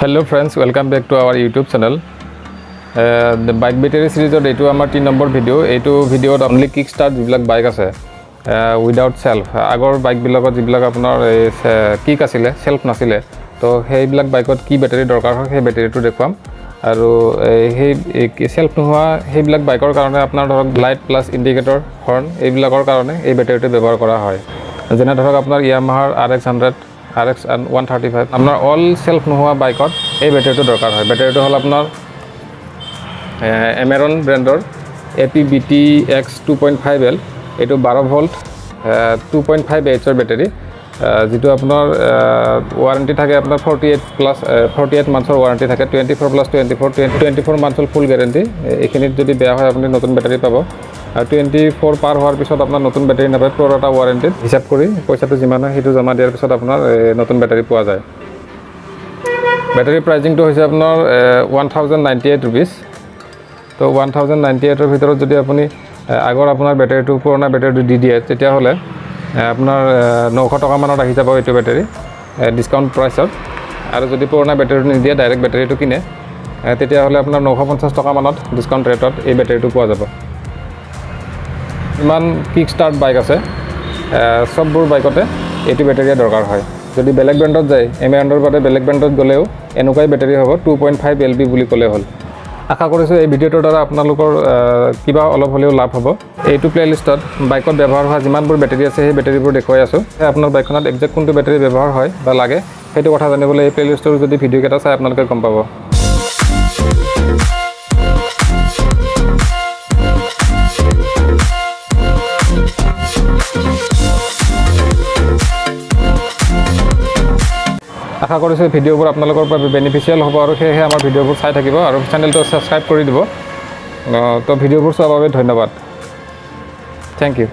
Hello friends, welcome back to our YouTube channel. The bike battery series of এইটো আমাৰ 3 number video এইটো ভিডিওত only kickstart যিবিলাক bike আছে without self আগৰ bike বিলাকত যিবিলাক আপোনাৰ কিক আছিল সেলফ নাছিল তো সেইবিলাক বাইকত কি বেটাৰি দৰকাৰ হয় সেই বেটাৰিটো দেখুৱাম আৰু সেই সেলফ নোহোৱা সেইবিলাক বাইকৰ কাৰণে আপোনাৰ ধৰক লাইট প্লাস ইন্ডিকেটৰ হৰ্ন এইবিলাকৰ কাৰণে এই বেটাৰিটো ব্যৱহাৰ কৰা হয় যেনে ধৰক আপোনাৰ YAMAHA RX100 RX 135 আপনাৰ অল সেলফ নোহোৱা বাইকত এই বেটাৰিটো দৰকাৰ হয় বেটাৰিটো হল আপোনাৰ AMARON ব্ৰ্যান্ডৰ APBTX2.5L এইটো 12 ভোল্ট 2.5H ৰ বেটাৰি যেটো আপোনাৰ ওয়াৰেন্টি থাকে আপোনাৰ 48 মান্থৰ ওয়াৰেন্টি থাকে 24 মান্থৰ ফুল গ্যাৰান্টি এখিনিত যদি বেয়া হয় আপুনি নতুন বেটাৰি পাব 24 পাৰ হোৱাৰ পিছত আপোনাৰ নতুন বেটাৰি নাপায় pro-rata ওয়াৰেন্টি হিসাব কৰি পইচাটো যিমান হয় হেতু জমা দিয়াৰ পিছত আপোনাৰ নতুন বেটাৰি পোৱা যায় বেটাৰি প্ৰাইচিংটো হৈছে আপোনাৰ 1098 rupees তো 1098 ৰ ভিতৰত যদি আপুনি আগৰ আপোনাৰ বেটাৰিটো পুৰণা বেটাৰিটো দি দিয়ে তেতিয়া হলে আপোনাৰ 900 টকা মানত আহি যাব এইটো বেটাৰি ডিসকাউন্ট প্ৰাইছত আৰু যদি পুৰণা বেটাৰিটো নিদিয়ে ডাইৰেক্ট বেটাৰিটো কিনে তেতিয়া হলে আপোনাৰ 950 টকা মানত ডিসকাউন্ট ৰেটত এই বেটাৰিটো পোৱা যাব ইমান কিকস্টাৰ্ট বাইক আছে সববোৰ বাইকতে এইটো বেটাৰিয়া দৰকাৰ হয় যদি বেলেগ ব্ৰ্যান্ডত যায় AMARONৰ বাদে বেলেগ ব্ৰ্যান্ডত গলেও এনেকুৱাই বেটাৰি হ'ব 2.5LB বুলি ক'লে হ'ল আশা কৰিছো এই ভিডিওটোৰ দ্বাৰা আপোনালোকৰ কিবা অলপ হলেও লাভ হ'ব এইটো প্লেলিষ্টত বাইকত ব্যৱহাৰ হোৱা যিমানবোৰ বেটাৰি আছে সেই বেটাৰিবোৰ দেখুৱাই আছো আপোনাৰ বাইকখনত এক্সাক্ট কোনটো বেটাৰি ব্যৱহাৰ হয় বা লাগে সেইটো কথা জানিবলৈ এই প্লেলিষ্টৰ যদি ভিডিও কেটা চাই আপোনালোকে গম পাব আশা কৰিছো ভিডিওবোৰ আপোনালোকৰ বাবে বেনিফিচিয়াল হ'ব আৰু সেয়ে আমাৰ ভিডিওবোৰ চাই থাকিব আৰু চেনেলটো সাবস্ক্ৰাইব কৰি দিব তো ভিডিওবোৰ চোৱাৰ বাবে ধন্যবাদ থ্যাংক ইউ